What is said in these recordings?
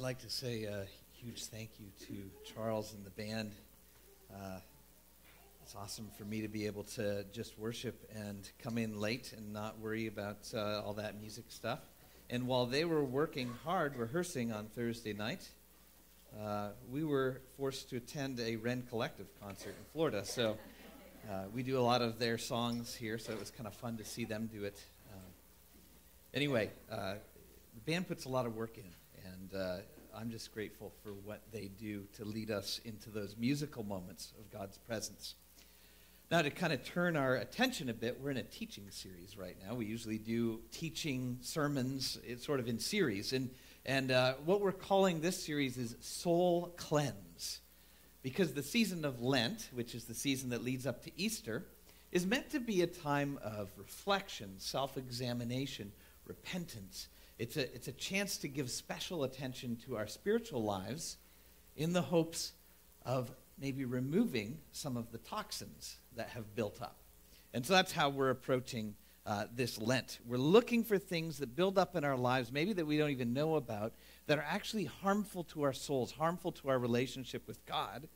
I'd like to say a huge thank you to Charles and the band. It's awesome for me to be able to just worship and come in late and not worry about all that music stuff. And while they were working hard rehearsing on Thursday night, we were forced to attend a Ren Collective concert in Florida. So we do a lot of their songs here, so it was kind of fun to see them do it. Anyway, the band puts a lot of work in, and I'm just grateful for what they do to lead us into those musical moments of God's presence. Now, to kind of turn our attention a bit, we're in a teaching series right now. We usually do teaching sermons, it's sort of in series, and what we're calling this series is Soul Cleanse, because the season of Lent, which is the season that leads up to Easter, is meant to be a time of reflection, self-examination, repentance. It's a chance to give special attention to our spiritual lives in the hopes of maybe removing some of the toxins that have built up. And so that's how we're approaching this Lent. We're looking for things that build up in our lives, maybe that we don't even know about, that are actually harmful to our souls, harmful to our relationship with God.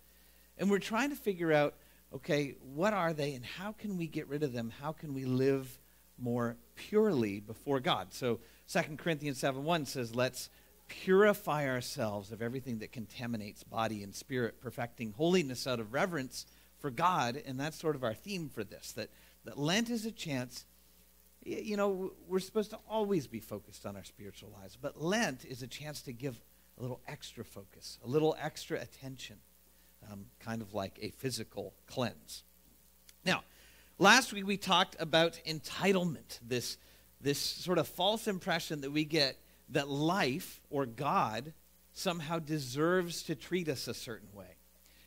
And we're trying to figure out, okay, what are they and how can we get rid of them? How can we live more purely before God? So 2 Corinthians 7:1 says, let's purify ourselves of everything that contaminates body and spirit, perfecting holiness out of reverence for God. And that's sort of our theme for this, that Lent is a chance. You know, we're supposed to always be focused on our spiritual lives, but Lent is a chance to give a little extra focus, a little extra attention, kind of like a physical cleanse. Now, last week we talked about entitlement, this sort of false impression that we get that life or God somehow deserves to treat us a certain way.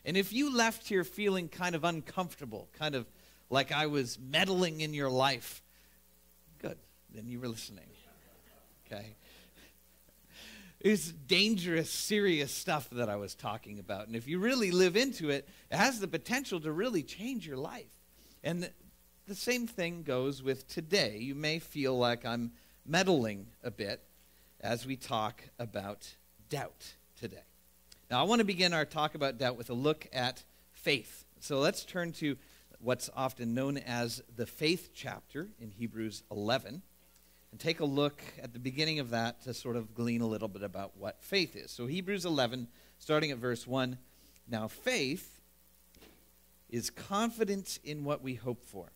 And if you left here feeling kind of uncomfortable, kind of like I was meddling in your life, good, then you were listening, okay? It's dangerous, serious stuff that I was talking about. And if you really live into it, it has the potential to really change your life. And the same thing goes with today. You may feel like I'm meddling a bit as we talk about doubt today. Now, I want to begin our talk about doubt with a look at faith. So let's turn to what's often known as the faith chapter in Hebrews 11 and take a look at the beginning of that to sort of glean a little bit about what faith is. So Hebrews 11, starting at verse 1, now faith is confidence in what we hope for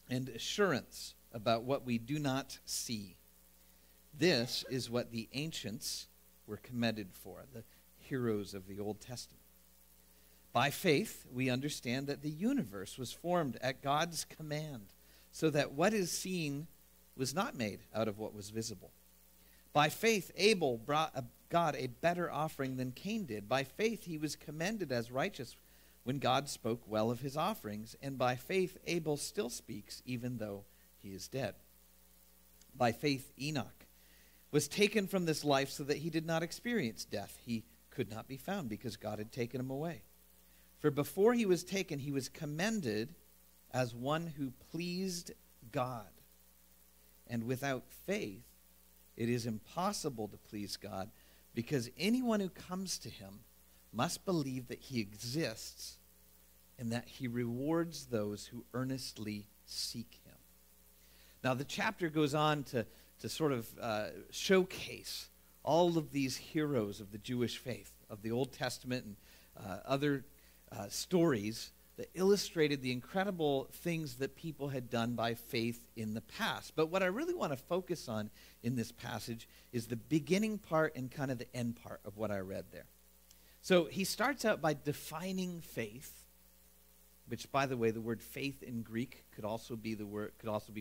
and assurance about what we do not see. This is what the ancients were commended for, the heroes of the Old Testament. By faith, we understand that the universe was formed at God's command, so that what is seen was not made out of what was visible. By faith, Abel brought God a better offering than Cain did. By faith, he was commended as righteous when God spoke well of his offerings. And by faith, Abel still speaks, even though he is dead. By faith, Enoch was taken from this life so that he did not experience death. He could not be found because God had taken him away. For before he was taken, he was commended as one who pleased God. And without faith, it is impossible to please God, because anyone who comes to him must believe that he exists and that he rewards those who earnestly seek him. Now, the chapter goes on to sort of showcase all of these heroes of the Jewish faith, of the Old Testament and other stories that illustrated the incredible things that people had done by faith in the past. But what I really want to focus on in this passage is the beginning part and kind of the end part of what I read there. So he starts out by defining faith, which, by the way, the word faith in Greek could also be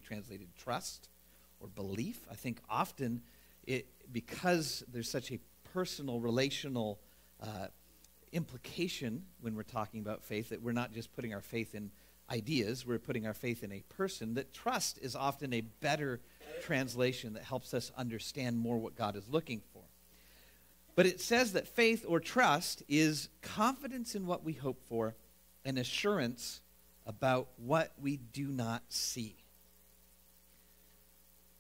translated trust or belief. I think often because there's such a personal, relational implication when we're talking about faith, that we're not just putting our faith in ideas, we're putting our faith in a person, that trust is often a better translation that helps us understand more what God is looking for. But it says that faith or trust is confidence in what we hope for and assurance about what we do not see.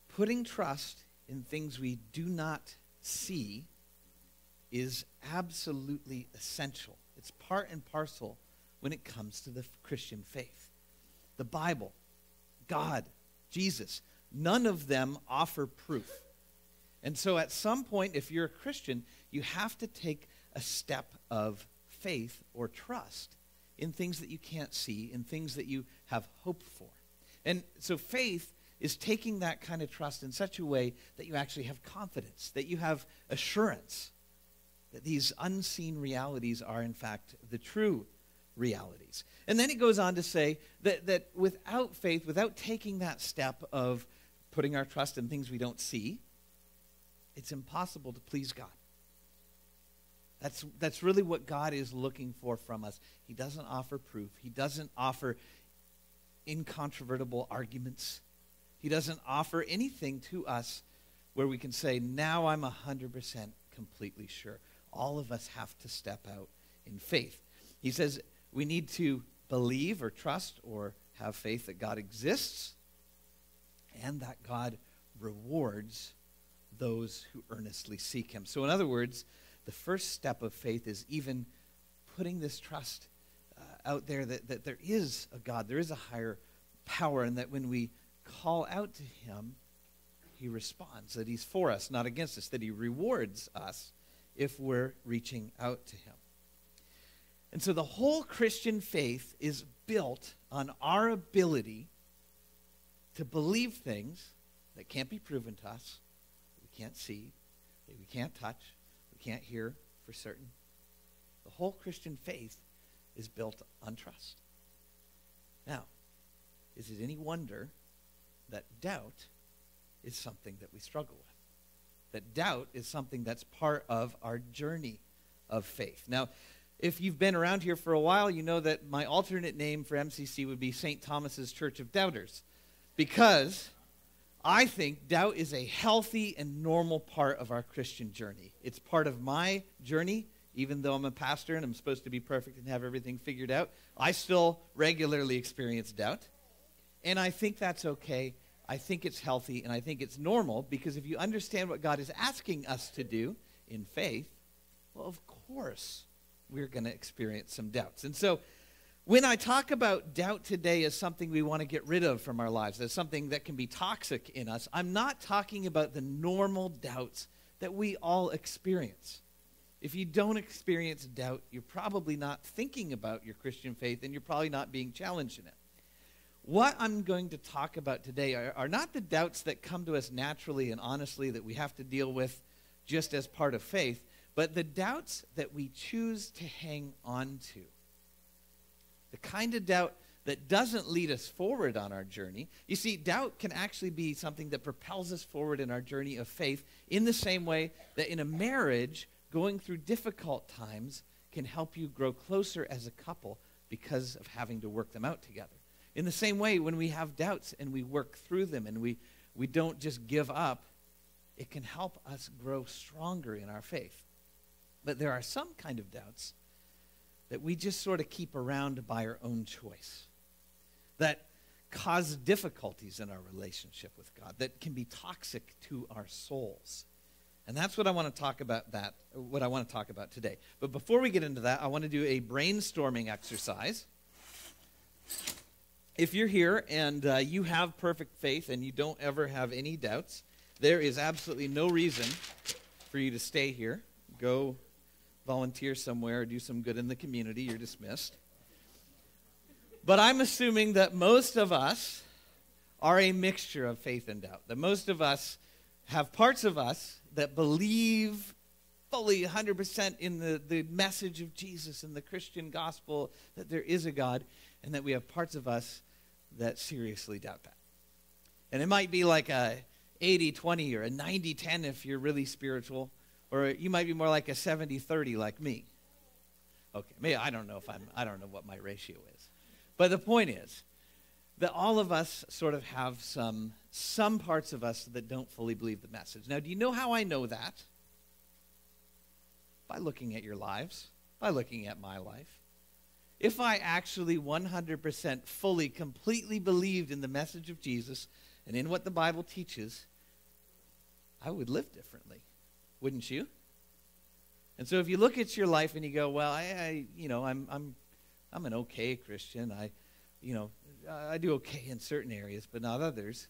Putting trust in things we do not see is absolutely essential. It's part and parcel when it comes to the Christian faith. The Bible, God, Jesus, none of them offer proof. And so at some point, if you're a Christian, you have to take a step of faith or trust in things that you can't see, in things that you have hope for. And so faith is taking that kind of trust in such a way that you actually have confidence, that you have assurance that these unseen realities are, in fact, the true realities. And then he goes on to say that without faith, without taking that step of putting our trust in things we don't see, it's impossible to please God. That's really what God is looking for from us. He doesn't offer proof. He doesn't offer incontrovertible arguments. He doesn't offer anything to us where we can say, now I'm 100% completely sure. All of us have to step out in faith. He says we need to believe or trust or have faith that God exists and that God rewards those who earnestly seek him. So in other words, the first step of faith is even putting this trust out there that there is a God, there is a higher power, and that when we call out to him, he responds, that he's for us, not against us, that he rewards us if we're reaching out to him. And so the whole Christian faith is built on our ability to believe things that can't be proven to us, that we can't see, that we can't touch, we can't hear for certain. The whole Christian faith is built on trust. Now, is it any wonder that doubt is something that we struggle with? That doubt is something that's part of our journey of faith. Now, if you've been around here for a while, you know that my alternate name for MCC would be St. Thomas's Church of Doubters, because I think doubt is a healthy and normal part of our Christian journey. It's part of my journey, even though I'm a pastor and I'm supposed to be perfect and have everything figured out. I still regularly experience doubt, and I think that's okay. I think it's healthy, and I think it's normal, because if you understand what God is asking us to do in faith, well, of course, we're going to experience some doubts. And so when I talk about doubt today as something we want to get rid of from our lives, as something that can be toxic in us, I'm not talking about the normal doubts that we all experience. If you don't experience doubt, you're probably not thinking about your Christian faith, and you're probably not being challenged in it. What I'm going to talk about today are not the doubts that come to us naturally and honestly that we have to deal with just as part of faith, but the doubts that we choose to hang on to. The kind of doubt that doesn't lead us forward on our journey. You see, doubt can actually be something that propels us forward in our journey of faith, in the same way that in a marriage, going through difficult times can help you grow closer as a couple because of having to work them out together. In the same way, when we have doubts and we work through them and we don't just give up, it can help us grow stronger in our faith. But there are some kind of doubts that we just sort of keep around by our own choice, that cause difficulties in our relationship with God, that can be toxic to our souls. And that's what I want to talk about today. But before we get into that, I want to do a brainstorming exercise. If you're here and you have perfect faith and you don't ever have any doubts, there is absolutely no reason for you to stay here. Go volunteer somewhere or do some good in the community. You're dismissed. But I'm assuming that most of us are a mixture of faith and doubt. That most of us have parts of us that believe fully 100% in the message of Jesus and the Christian gospel, that there is a God, and that we have parts of us that seriously doubt that. And it might be like a 80-20 or a 90-10 if you're really spiritual, or you might be more like a 70-30 like me. Okay, maybe I don't know what my ratio is. But the point is that all of us sort of have some parts of us that don't fully believe the message. Now, do you know how I know that? By looking at your lives, by looking at my life. If I actually 100% fully, completely believed in the message of Jesus and in what the Bible teaches, I would live differently. Wouldn't you? And so if you look at your life and you go, well, I'm an okay Christian. I do okay in certain areas, but not others.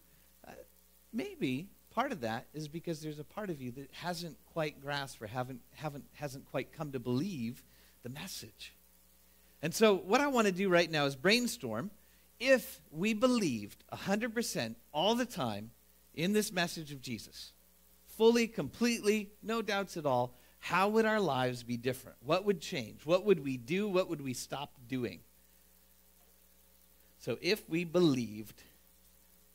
Maybe part of that is because there's a part of you that hasn't quite grasped or hasn't quite come to believe the message. And so what I want to do right now is brainstorm. If we believed 100% all the time in this message of Jesus, fully, completely, no doubts at all, how would our lives be different? What would change? What would we do? What would we stop doing? So if we believed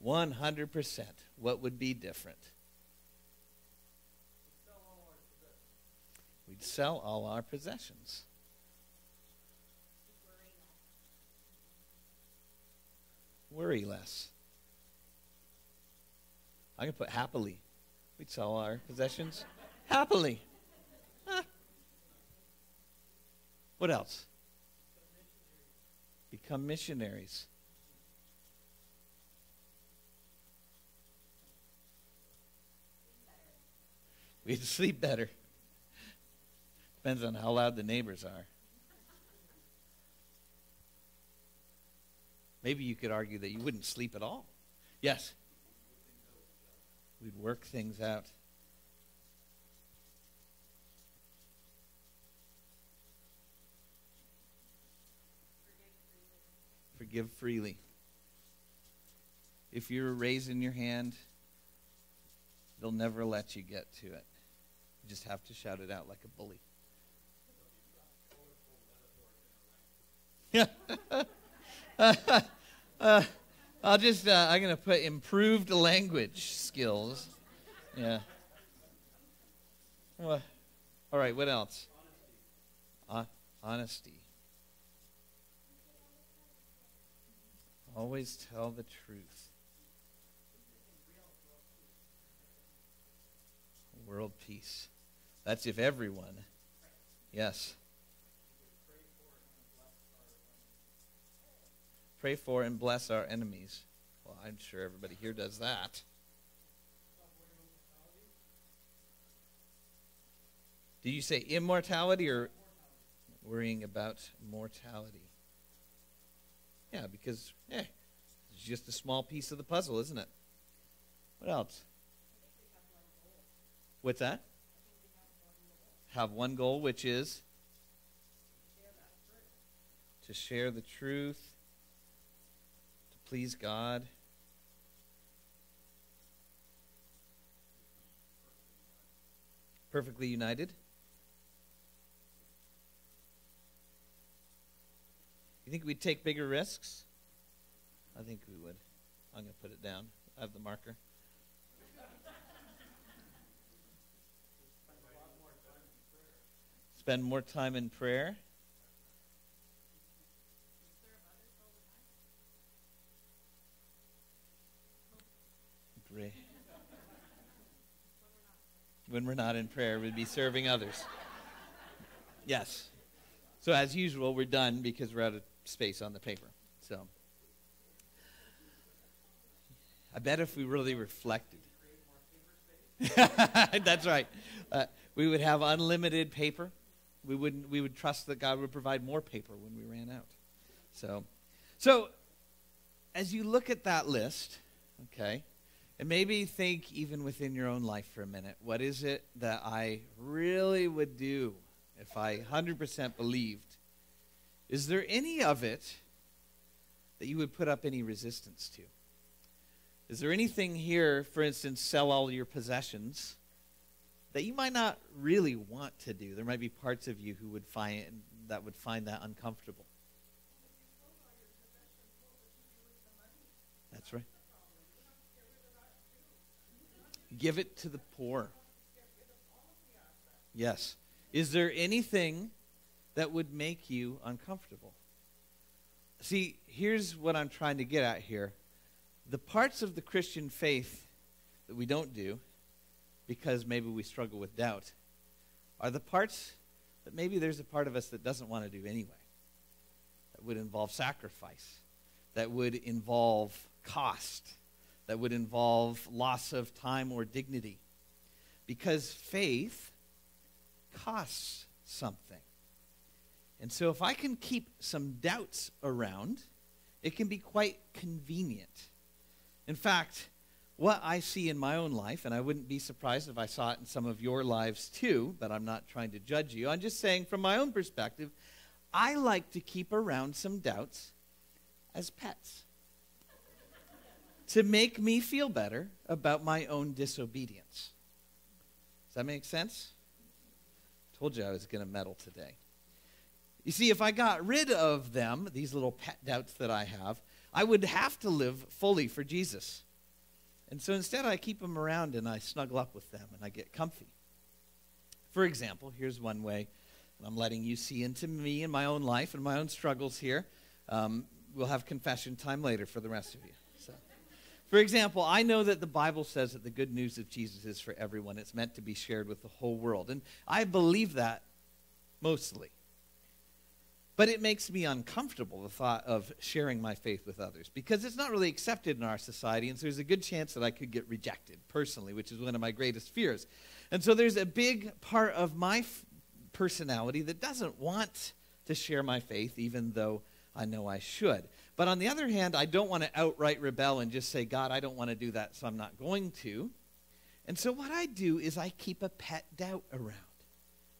100%, what would be different? We'd sell all our possessions. Worry less. I can put happily. We'd sell our possessions happily. Huh. What else? Become missionaries. We'd sleep better. Depends on how loud the neighbors are. Maybe you could argue that you wouldn't sleep at all. Yes. We'd work things out. Forgive freely. If you're raising your hand, they'll never let you get to it. You just have to shout it out like a bully. I'm going to put improved language skills. Yeah. Well, all right, what else? Honesty. Always tell the truth. World peace. That's if everyone. Yes. Pray for and bless our enemies. Well, I'm sure everybody here does that. Did you say immortality or worrying about mortality? Yeah, because it's just a small piece of the puzzle, isn't it? What else? What's that? Have one goal, which is to share the truth, to please God. Perfectly united. You think we'd take bigger risks? I think we would. I'm going to put it down. I have the marker. Spend more time in prayer. Great. When we're not in prayer, we'd be serving others. Yes. So as usual, we're done because we're out of space on the paper. So I bet if we really reflected. That's right. We would have unlimited paper. We would trust that God would provide more paper when we ran out. So as you look at that list, okay, and maybe think even within your own life for a minute, what is it that I really would do if I 100% believed? Is there any of it that you would put up any resistance to? Is there anything here, for instance, sell all your possessions, that you might not really want to do? There might be parts of you who would find that uncomfortable. That's right. Give it to the poor. Yes. Is there anything that would make you uncomfortable? See, here's what I'm trying to get at here. The parts of the Christian faith that we don't do, because maybe we struggle with doubt, are the parts that maybe there's a part of us that doesn't want to do anyway. That would involve sacrifice. That would involve cost. That would involve loss of time or dignity. Because faith costs something. And so if I can keep some doubts around, it can be quite convenient. In fact, what I see in my own life, and I wouldn't be surprised if I saw it in some of your lives too, but I'm not trying to judge you. I'm just saying from my own perspective, I like to keep around some doubts as pets to make me feel better about my own disobedience. Does that make sense? Told you I was going to meddle today. You see, if I got rid of them, these little pet doubts that I have, I would have to live fully for Jesus. And so instead I keep them around and I snuggle up with them and I get comfy. For example, here's one way, and I'm letting you see into me and my own life and my own struggles here. We'll have confession time later for the rest of you. So, for example, I know that the Bible says that the good news of Jesus is for everyone. It's meant to be shared with the whole world. And I believe that mostly. But it makes me uncomfortable, the thought of sharing my faith with others, because it's not really accepted in our society, and so there's a good chance that I could get rejected personally, which is one of my greatest fears. And so there's a big part of my personality that doesn't want to share my faith, even though I know I should. But on the other hand, I don't want to outright rebel and just say, God, I don't want to do that, so I'm not going to. And so what I do is I keep a pet doubt around,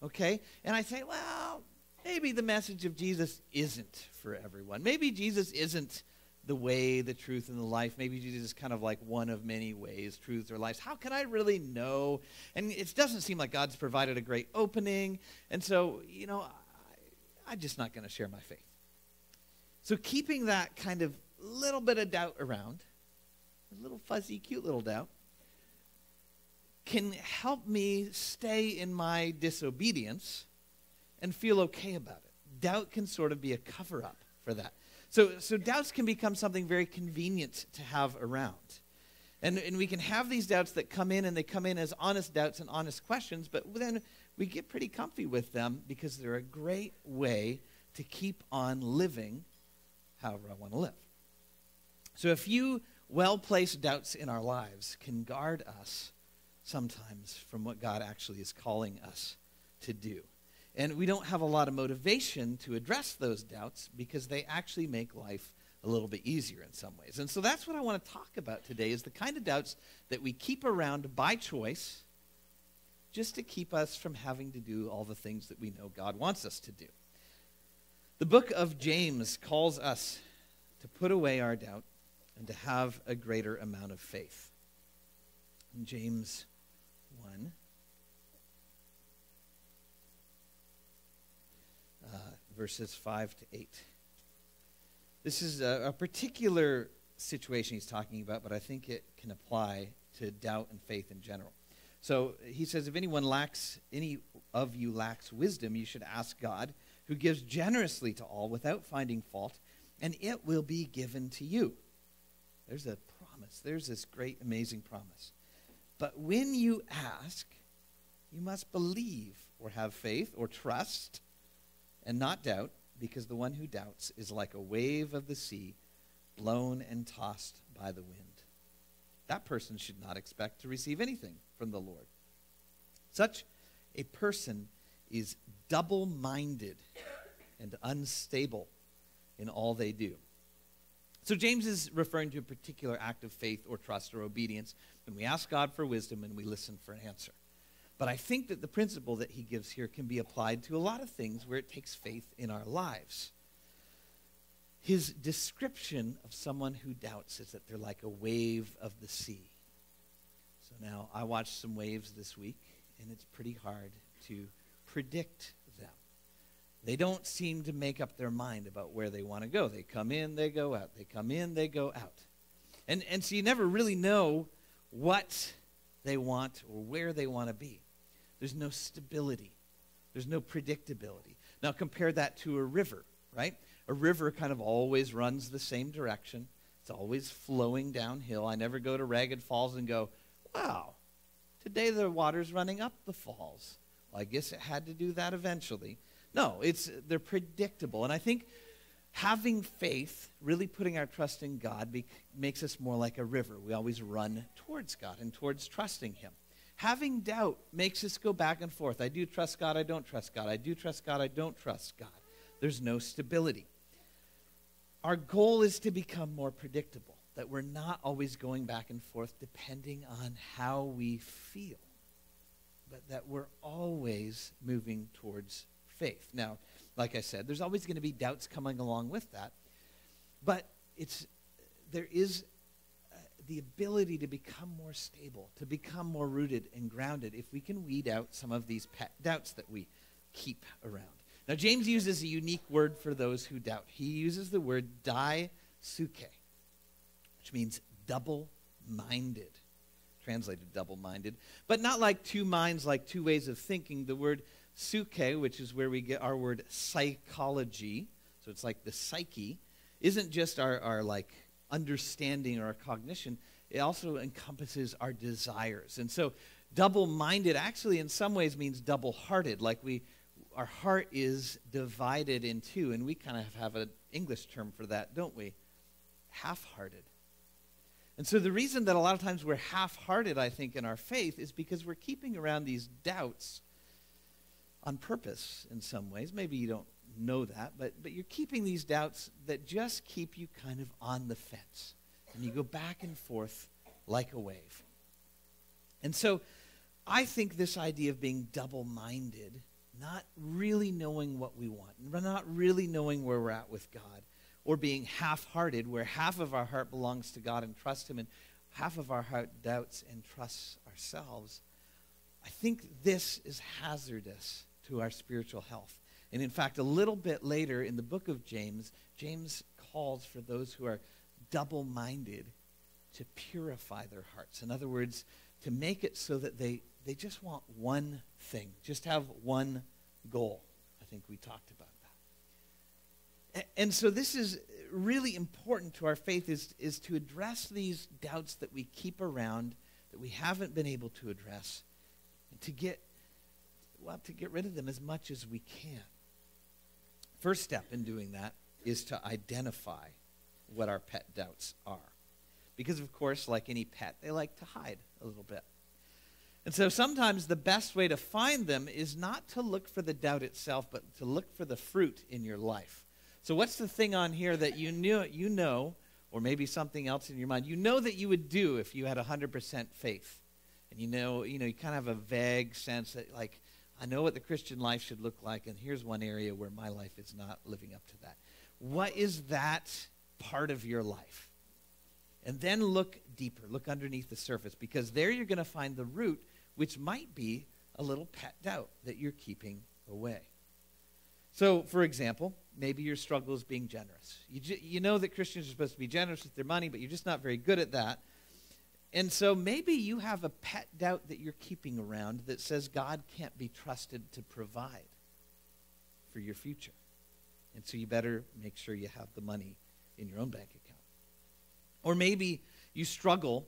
okay? And I say, well, maybe the message of Jesus isn't for everyone. Maybe Jesus isn't the way, the truth, and the life. Maybe Jesus is kind of like one of many ways, truths, or lives. How can I really know? And it doesn't seem like God's provided a great opening. And so, I'm just not going to share my faith. So keeping that kind of little bit of doubt around, a little fuzzy, cute little doubt, can help me stay in my disobedience and feel okay about it. Doubt can sort of be a cover-up for that. So doubts can become something very convenient to have around. And we can have these doubts that come in, and they come in as honest doubts and honest questions, but then we get pretty comfy with them because they're a great way to keep on living however I want to live. So a few well-placed doubts in our lives can guard us sometimes from what God actually is calling us to do. And we don't have a lot of motivation to address those doubts because they actually make life a little bit easier in some ways. And so that's what I want to talk about today, is the kind of doubts that we keep around by choice just to keep us from having to do all the things that we know God wants us to do. The book of James calls us to put away our doubt and to have a greater amount of faith. In James 1, verses 5 to 8. This is a particular situation he's talking about, but I think it can apply to doubt and faith in general. So he says, if any of you lacks wisdom, you should ask God, who gives generously to all without finding fault, and it will be given to you. There's a promise. There's this great, amazing promise. But when you ask, you must believe or have faith or trust and not doubt, because the one who doubts is like a wave of the sea, blown and tossed by the wind. That person should not expect to receive anything from the Lord. Such a person is double-minded and unstable in all they do. So James is referring to a particular act of faith or trust or obedience when we ask God for wisdom and we listen for an answer. But I think that the principle that he gives here can be applied to a lot of things where it takes faith in our lives. His description of someone who doubts is that they're like a wave of the sea. So now, I watched some waves this week, and it's pretty hard to predict them. They don't seem to make up their mind about where they want to go. They come in, they go out. They come in, they go out. And so you never really know what they want or where they want to be. There's no stability. There's no predictability. Now compare that to a river, right? A river kind of always runs the same direction. It's always flowing downhill. I never go to Ragged Falls and go, wow, today the water's running up the falls. Well, I guess it had to do that eventually. No, they're predictable. And I think having faith, really putting our trust in God, makes us more like a river. We always run towards God and towards trusting him. Having doubt makes us go back and forth. I do trust God, I don't trust God. I do trust God, I don't trust God. There's no stability. Our goal is to become more predictable, that we're not always going back and forth depending on how we feel, but that we're always moving towards faith. Now, like I said, there's always going to be doubts coming along with that, but there is the ability to become more stable, to become more rooted and grounded if we can weed out some of these pet doubts that we keep around. Now, James uses a unique word for those who doubt. He uses the word daisuke, which means double-minded, translated double-minded, but not like two minds, like two ways of thinking. The word suke, which is where we get our word psychology, so it's like the psyche, isn't just our like understanding or our cognition. It also encompasses our desires. And so double-minded actually in some ways means double-hearted, like our heart is divided in two, and we kind of have an English term for that, don't we? Half-hearted. And so the reason that a lot of times we're half-hearted, I think, in our faith is because we're keeping around these doubts on purpose in some ways. Maybe you don't know that, but you're keeping these doubts that just keep you kind of on the fence. And you go back and forth like a wave. And so I think this idea of being double-minded, not really knowing what we want, not really knowing where we're at with God, or being half-hearted, where half of our heart belongs to God and trust him, and half of our heart doubts and trusts ourselves, I think this is hazardous to our spiritual health. And in fact, a little bit later in the book of James, James calls for those who are double-minded to purify their hearts. In other words, to make it so that they just want one thing, just have one goal. I think we talked about that. And so this is really important to our faith, is to address these doubts that we keep around, that we haven't been able to address, and to get rid of them as much as we can. First step in doing that is to identify what our pet doubts are. Because, of course, like any pet, they like to hide a little bit. And so sometimes the best way to find them is not to look for the doubt itself, but to look for the fruit in your life. So what's the thing on here that you know, or maybe something else in your mind, you know that you would do if you had 100% faith? And you kind of have a vague sense that, like, I know what the Christian life should look like, and here's one area where my life is not living up to that. What is that part of your life? And then look deeper, look underneath the surface, because there you're going to find the root, which might be a little pet doubt that you're keeping away. So, for example, maybe your struggle is being generous. You know that Christians are supposed to be generous with their money, but you're just not very good at that. And so maybe you have a pet doubt that you're keeping around that says God can't be trusted to provide for your future. And so you better make sure you have the money in your own bank account. Or maybe you struggle,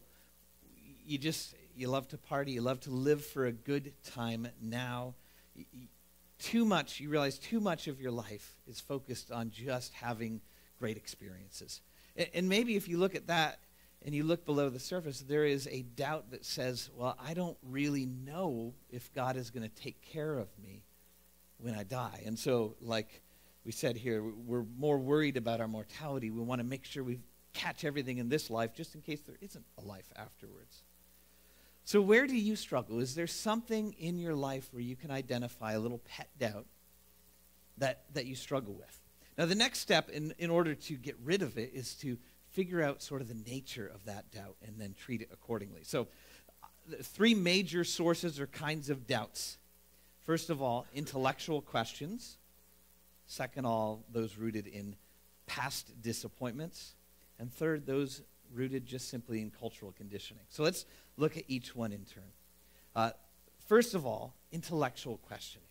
you love to party, you love to live for a good time now. You realize too much of your life is focused on just having great experiences. And maybe if you look at that, and you look below the surface, there is a doubt that says, well, I don't really know if God is going to take care of me when I die. And so, like we said here, we're more worried about our mortality. We want to make sure we catch everything in this life just in case there isn't a life afterwards. So where do you struggle? Is there something in your life where you can identify a little pet doubt that you struggle with? Now, the next step in order to get rid of it is to figure out sort of the nature of that doubt and then treat it accordingly. So three major sources or kinds of doubts. First of all, intellectual questions. Second, all those rooted in past disappointments. And third, those rooted just simply in cultural conditioning. So let's look at each one in turn. First of all, intellectual questioning.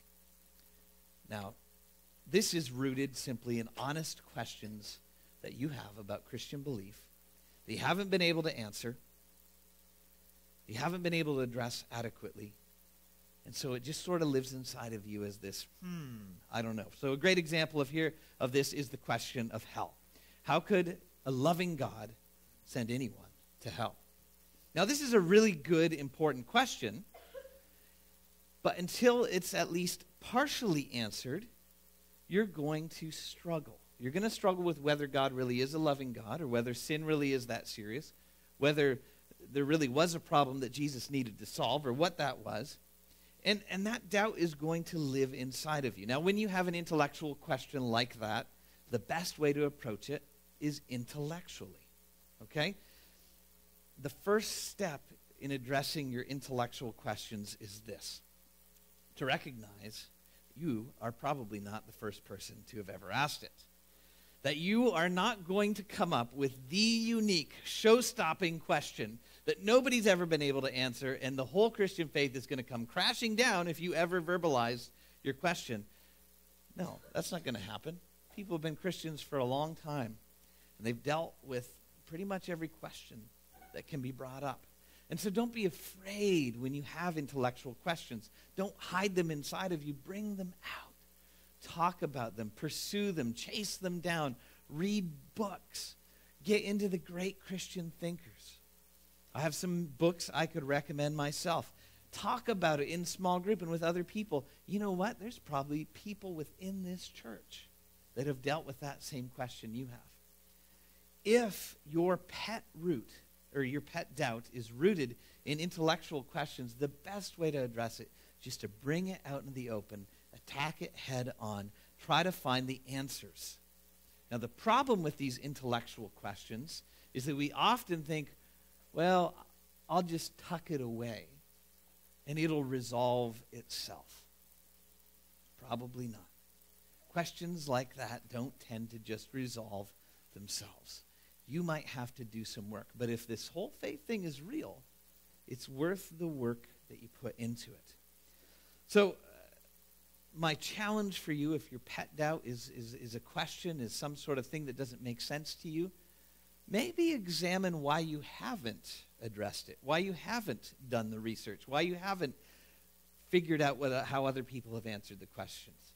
Now, this is rooted simply in honest questions that you have about Christian belief that you haven't been able to answer, you haven't been able to address adequately, and so it just sort of lives inside of you as this, I don't know. So a great example of this is the question of hell. How could a loving God send anyone to hell? Now, this is a really good, important question, But until it's at least partially answered, you're going to struggle. You're going to struggle with whether God really is a loving God, or whether sin really is that serious, whether there really was a problem that Jesus needed to solve, or what that was. And that doubt is going to live inside of you. Now, when you have an intellectual question like that, the best way to approach it is intellectually, okay? The first step in addressing your intellectual questions is this: to recognize you are probably not the first person to have ever asked it. That you are not going to come up with the unique, show-stopping question that nobody's ever been able to answer, and the whole Christian faith is going to come crashing down if you ever verbalize your question. No, that's not going to happen. People have been Christians for a long time, and they've dealt with pretty much every question that can be brought up. And so don't be afraid when you have intellectual questions. Don't hide them inside of you. Bring them out. Talk about them. Pursue them. Chase them down. Read books. Get into the great Christian thinkers. I have some books I could recommend myself. Talk about it in small group and with other people. You know what? There's probably people within this church that have dealt with that same question you have. If your pet root or your pet doubt is rooted in intellectual questions, the best way to address it is just to bring it out in the open, attack it head on, try to find the answers. Now, the problem with these intellectual questions is that we often think, well, I'll just tuck it away and it'll resolve itself. Probably not. Questions like that don't tend to just resolve themselves. You might have to do some work. But if this whole faith thing is real, it's worth the work that you put into it. So my challenge for you, if your pet doubt is a question, is some sort of thing that doesn't make sense to you, maybe examine why you haven't addressed it, why you haven't done the research, why you haven't figured out how other people have answered the questions.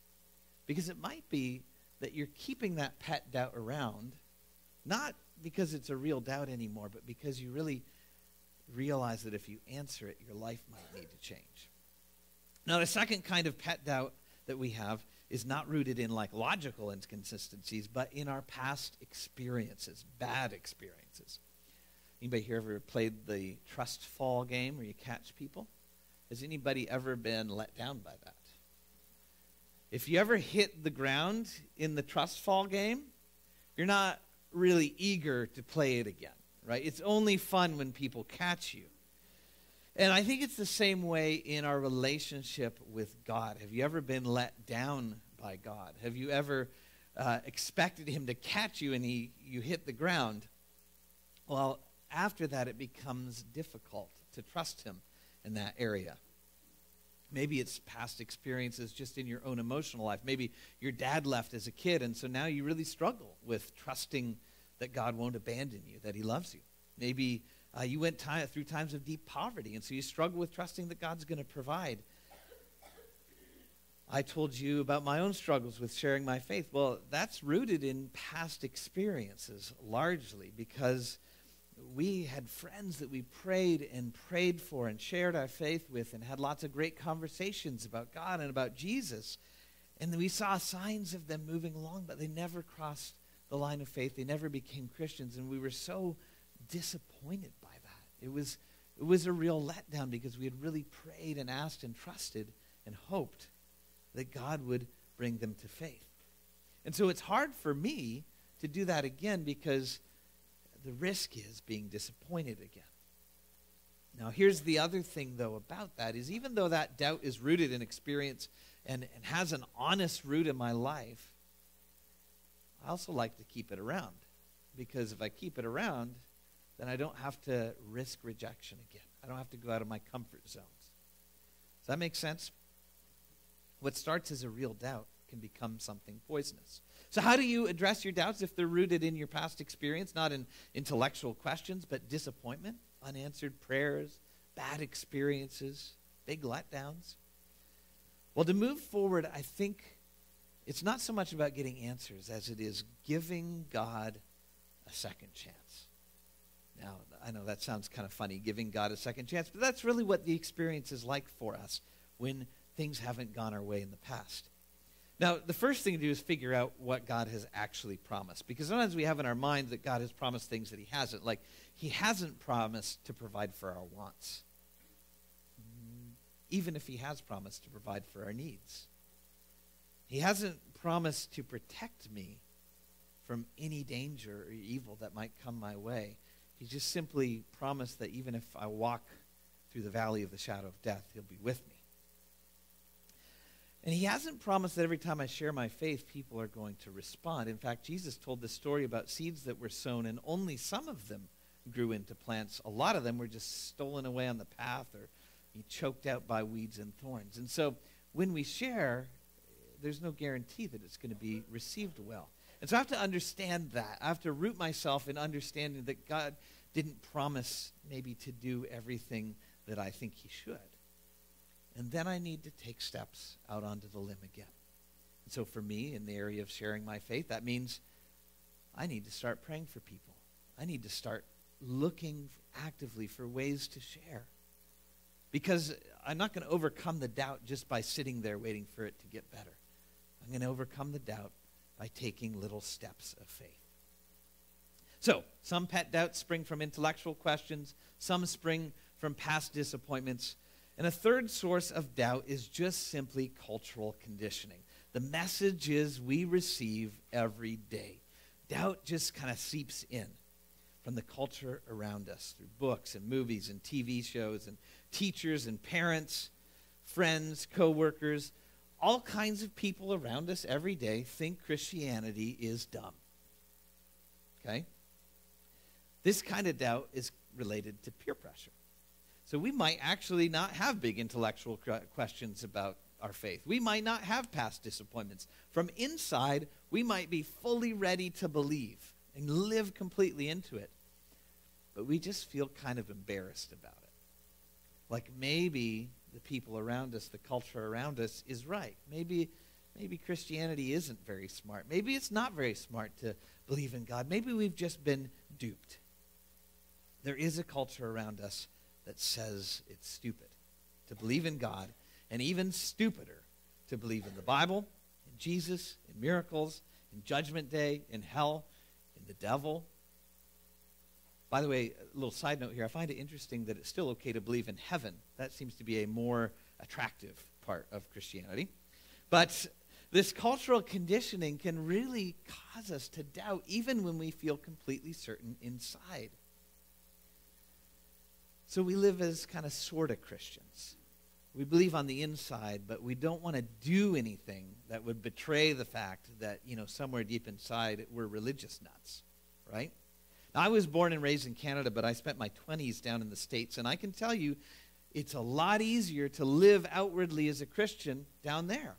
Because it might be that you're keeping that pet doubt around, not because it's a real doubt anymore, but because you really realize that if you answer it, your life might need to change. Now, the second kind of pet doubt that we have is not rooted in like logical inconsistencies, but in our past experiences, bad experiences. Anybody here ever played the trust fall game where you catch people? Has anybody ever been let down by that? If you ever hit the ground in the trust fall game, you're not really eager to play it again, right? It's only fun when people catch you. And I think it's the same way in our relationship with God. Have you ever been let down by God? Have you ever expected him to catch you and you hit the ground? Well, after that, it becomes difficult to trust him in that area. Maybe it's past experiences just in your own emotional life. Maybe your dad left as a kid, and so now you really struggle with trusting that God won't abandon you, that he loves you. Maybe you went through times of deep poverty, and so you struggle with trusting that God's going to provide. I told you about my own struggles with sharing my faith. Well, that's rooted in past experiences largely, because we had friends that we prayed and prayed for and shared our faith with and had lots of great conversations about God and about Jesus. And we saw signs of them moving along, but they never crossed the line of faith. They never became Christians, and we were so disappointed by that. It was a real letdown because we had really prayed and asked and trusted and hoped that God would bring them to faith. And so it's hard for me to do that again because the risk is being disappointed again. Now, here's the other thing, though, about that is even though that doubt is rooted in experience and has an honest root in my life, I also like to keep it around. Because if I keep it around, then I don't have to risk rejection again. I don't have to go out of my comfort zones. Does that make sense? What starts as a real doubt can become something poisonous. So how do you address your doubts if they're rooted in your past experience, not in intellectual questions, but disappointment, unanswered prayers, bad experiences, big letdowns? Well, to move forward, I think it's not so much about getting answers as it is giving God a second chance. Now, I know that sounds kind of funny, giving God a second chance, but that's really what the experience is like for us when things haven't gone our way in the past. Now, the first thing to do is figure out what God has actually promised. Because sometimes we have in our mind that God has promised things that he hasn't. Like, he hasn't promised to provide for our wants, even if he has promised to provide for our needs. He hasn't promised to protect me from any danger or evil that might come my way. He just simply promised that even if I walk through the valley of the shadow of death, he'll be with me. And he hasn't promised that every time I share my faith, people are going to respond. In fact, Jesus told this story about seeds that were sown, and only some of them grew into plants. A lot of them were just stolen away on the path or choked out by weeds and thorns. And so when we share, there's no guarantee that it's going to be received well. And so I have to understand that. I have to root myself in understanding that God didn't promise maybe to do everything that I think he should. And then I need to take steps out onto the limb again. And so for me, in the area of sharing my faith, that means I need to start praying for people. I need to start looking actively for ways to share. Because I'm not going to overcome the doubt just by sitting there waiting for it to get better. I'm going to overcome the doubt by taking little steps of faith. So, some pet doubts spring from intellectual questions. Some spring from past disappointments. And a third source of doubt is just simply cultural conditioning. The messages we receive every day. Doubt just kind of seeps in from the culture around us through books and movies and TV shows and teachers and parents, friends, co-workers. All kinds of people around us every day think Christianity is dumb. Okay? This kind of doubt is related to peer pressure. So we might actually not have big intellectual questions about our faith. We might not have past disappointments. From inside, we might be fully ready to believe and live completely into it. But we just feel kind of embarrassed about it. Like maybe the people around us, the culture around us is right. Maybe Christianity isn't very smart. Maybe it's not very smart to believe in God. Maybe we've just been duped. There is a culture around us that says it's stupid to believe in God, and even stupider to believe in the Bible, in Jesus, in miracles, in Judgment Day, in hell, in the devil. By the way, a little side note here, I find it interesting that it's still okay to believe in heaven. That seems to be a more attractive part of Christianity. But this cultural conditioning can really cause us to doubt even when we feel completely certain inside. So we live as kind of sort of Christians. We believe on the inside, but we don't want to do anything that would betray the fact that, somewhere deep inside we're religious nuts, right? Now, I was born and raised in Canada, but I spent my 20s down in the States, and I can tell you it's a lot easier to live outwardly as a Christian down there.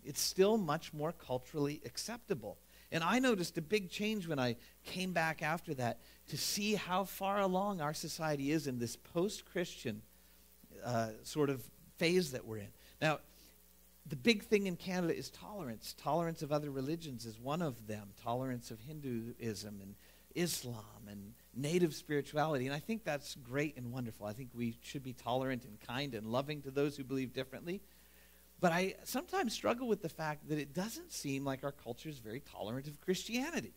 It's still much more culturally acceptable. And I noticed a big change when I came back after that to see how far along our society is in this post-Christian sort of phase that we're in. Now, the big thing in Canada is tolerance. Tolerance of other religions is one of them. Tolerance of Hinduism and Islam and native spirituality. And I think that's great and wonderful. I think we should be tolerant and kind and loving to those who believe differently. But I sometimes struggle with the fact that it doesn't seem like our culture is very tolerant of Christianity.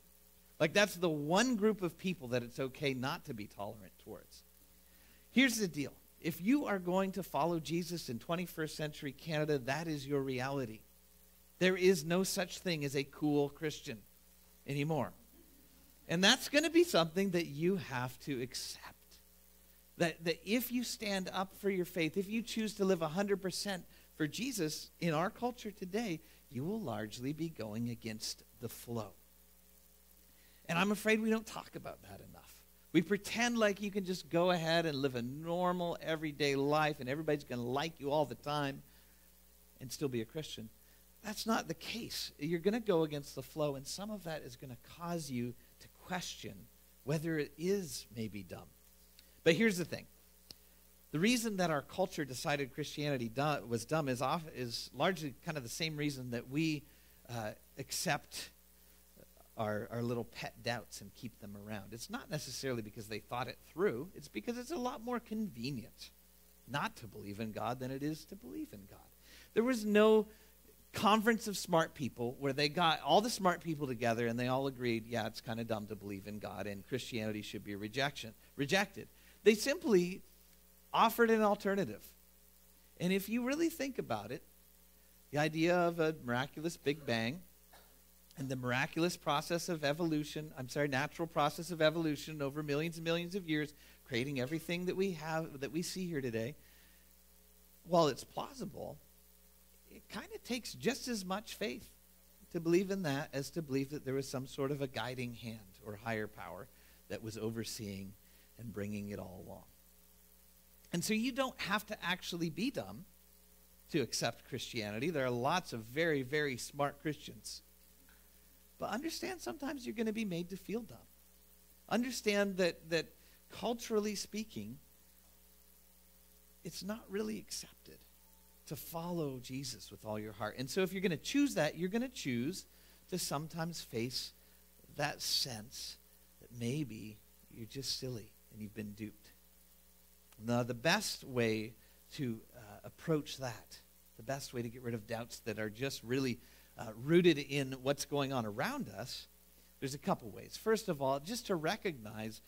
Like that's the one group of people that it's okay not to be tolerant towards. Here's the deal. If you are going to follow Jesus in 21st century Canada, that is your reality. There is no such thing as a cool Christian anymore. And that's going to be something that you have to accept. That if you stand up for your faith, if you choose to live 100% for Jesus in our culture today, you will largely be going against the flow. And I'm afraid we don't talk about that enough. We pretend like you can just go ahead and live a normal, everyday life and everybody's going to like you all the time and still be a Christian. That's not the case. You're going to go against the flow, and some of that is going to cause you to question whether it is maybe dumb. But here's the thing. The reason that our culture decided Christianity was dumb is largely kind of the same reason that we accept our little pet doubts and keep them around. It's not necessarily because they thought it through. It's because it's a lot more convenient. not to believe in God than it is to believe in God. There was no conference of smart people where they got all the smart people together and they all agreed, yeah, it's kind of dumb to believe in God and Christianity should be rejected. They simply offered an alternative. And if you really think about it, the idea of a miraculous Big Bang and the miraculous process of evolution, natural process of evolution over millions and millions of years, creating everything that we have, that we see here today, while it's plausible, it kind of takes just as much faith to believe in that as to believe that there was some sort of a guiding hand or higher power that was overseeing and bringing it all along. And so you don't have to actually be dumb to accept Christianity. There are lots of very, very smart Christians. But understand sometimes you're going to be made to feel dumb. Understand that culturally speaking, it's not really accepted to follow Jesus with all your heart. And so if you're going to choose that, you're going to choose to sometimes face that sense that maybe you're just silly and you've been duped. Now, the best way to approach that, the best way to get rid of doubts that are just really rooted in what's going on around us, there's a couple ways. First of all, just to recognize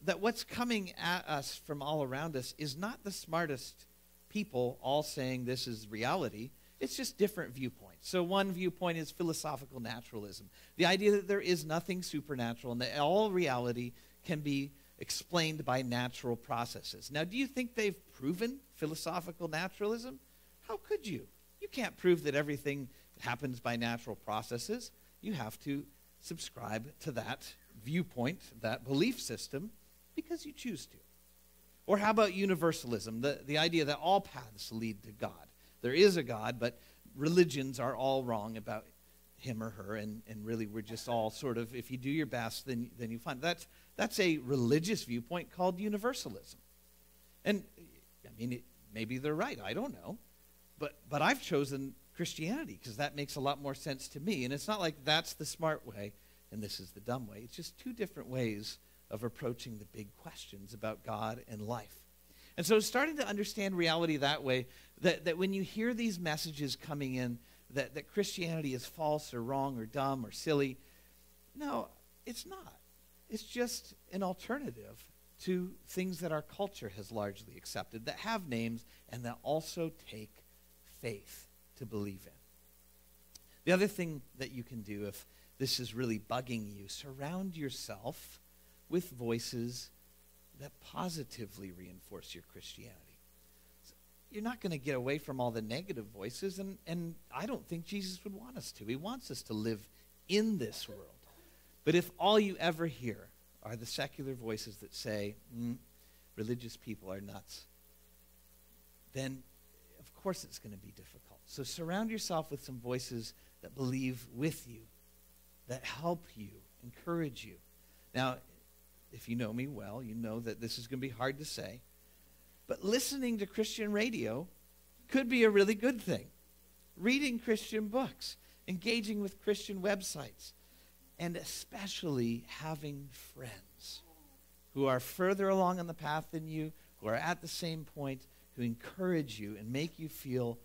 that what's coming at us from all around us is not the smartest people all saying this is reality. It's just different viewpoints. So one viewpoint is philosophical naturalism, the idea that there is nothing supernatural and that all reality can be explained by natural processes. Now, do you think they've proven philosophical naturalism? How could you? You can't prove that everything happens by natural processes. You have to subscribe to that viewpoint, that belief system, because you choose to. Or how about universalism, the idea that all paths lead to God? There is a God, but religions are all wrong about him or her, and really we're just all sort of, if you do your best, then you find. That's a religious viewpoint called universalism. And, I mean, maybe they're right, I don't know. But I've chosen Christianity because that makes a lot more sense to me. And it's not like that's the smart way and this is the dumb way. It's just two different ways of approaching the big questions about God and life. And so starting to understand reality that way, that when you hear these messages coming in, that Christianity is false or wrong or dumb or silly, no, it's not. It's just an alternative to things that our culture has largely accepted, that have names and that also take faith to believe in. The other thing that you can do if this is really bugging you, surround yourself with voices that positively reinforce your Christianity. So you're not going to get away from all the negative voices, and I don't think Jesus would want us to. He wants us to live in this world. But if all you ever hear are the secular voices that say, religious people are nuts, then of course it's going to be difficult. So surround yourself with some voices that believe with you, that help you, encourage you. Now, if you know me well, you know that this is going to be hard to say, but listening to Christian radio could be a really good thing. Reading Christian books, engaging with Christian websites, and especially having friends who are further along on the path than you, who are at the same point, who encourage you and make you feel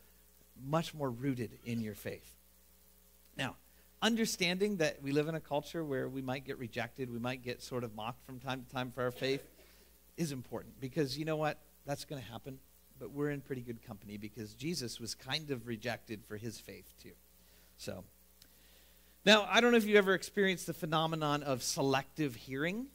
much more rooted in your faith. Now, understanding that we live in a culture where we might get rejected, we might get sort of mocked from time to time for our faith, is important. Because you know what? That's going to happen. But we're in pretty good company because Jesus was kind of rejected for his faith too. So, now, I don't know if you ever experienced the phenomenon of selective hearing.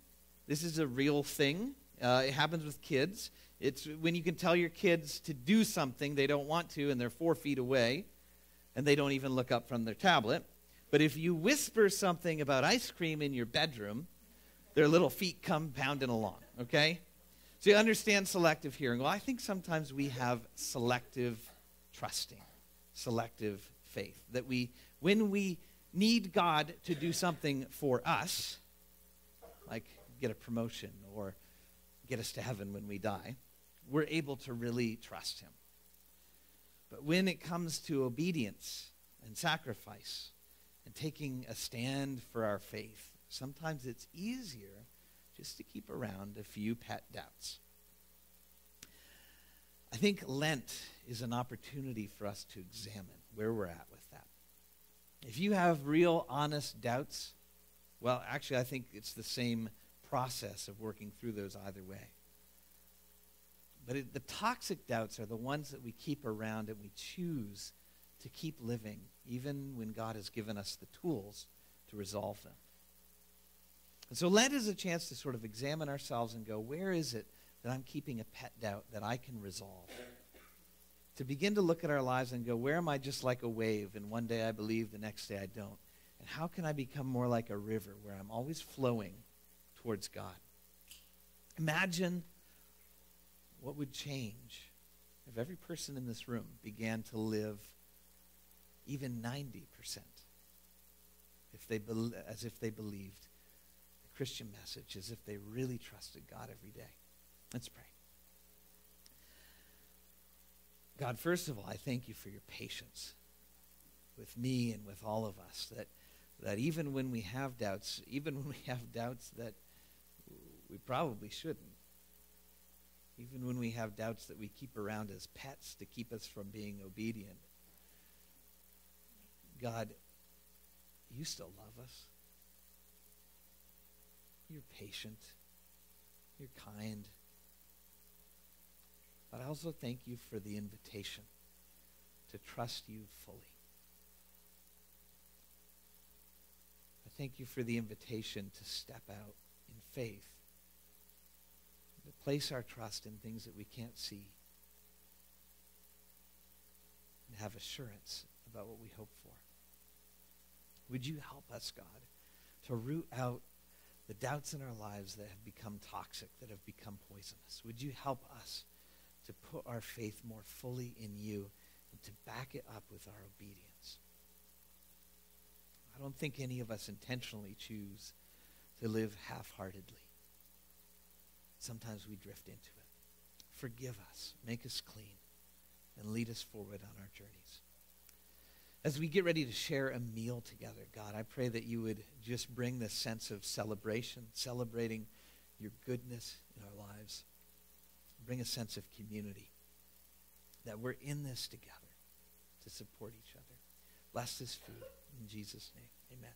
This is a real thing. It happens with kids. It's when you can tell your kids to do something they don't want to and they're 4 feet away and they don't even look up from their tablet. But if you whisper something about ice cream in your bedroom, their little feet come pounding along, okay? So you understand selective hearing. Well, I think sometimes we have selective trusting, selective faith. That when we need God to do something for us, like get a promotion or get us to heaven when we die, we're able to really trust him. But when it comes to obedience and sacrifice and taking a stand for our faith, sometimes it's easier just to keep around a few pet doubts. I think Lent is an opportunity for us to examine where we're at with that. If you have real, honest doubts, well, actually, I think it's the same process of working through those either way. But the toxic doubts are the ones that we keep around and we choose to keep living, even when God has given us the tools to resolve them. And so Lent is a chance to sort of examine ourselves and go, where is it that I'm keeping a pet doubt that I can resolve? To begin to look at our lives and go, where am I just like a wave, and one day I believe, the next day I don't? And how can I become more like a river where I'm always flowing towards God? Imagine what would change if every person in this room began to live even 90% as if they believed the Christian message, as if they really trusted God every day. Let's pray. God, first of all, I thank you for your patience with me and with all of us, that even when we have doubts, that we probably shouldn't, even when we have doubts that we keep around as pets to keep us from being obedient, God, you still love us. You're patient. You're kind. But I also thank you for the invitation to trust you fully. I thank you for the invitation to step out in faith, to place our trust in things that we can't see, and have assurance about what we hope for. Would you help us, God, to root out the doubts in our lives that have become toxic, that have become poisonous? Would you help us to put our faith more fully in you and to back it up with our obedience? I don't think any of us intentionally choose to live half-heartedly. Sometimes we drift into it. Forgive us, make us clean, and lead us forward on our journeys. As we get ready to share a meal together, God, I pray that you would just bring this sense of celebration, celebrating your goodness in our lives. Bring a sense of community, that we're in this together to support each other. Bless this food in Jesus' name. Amen.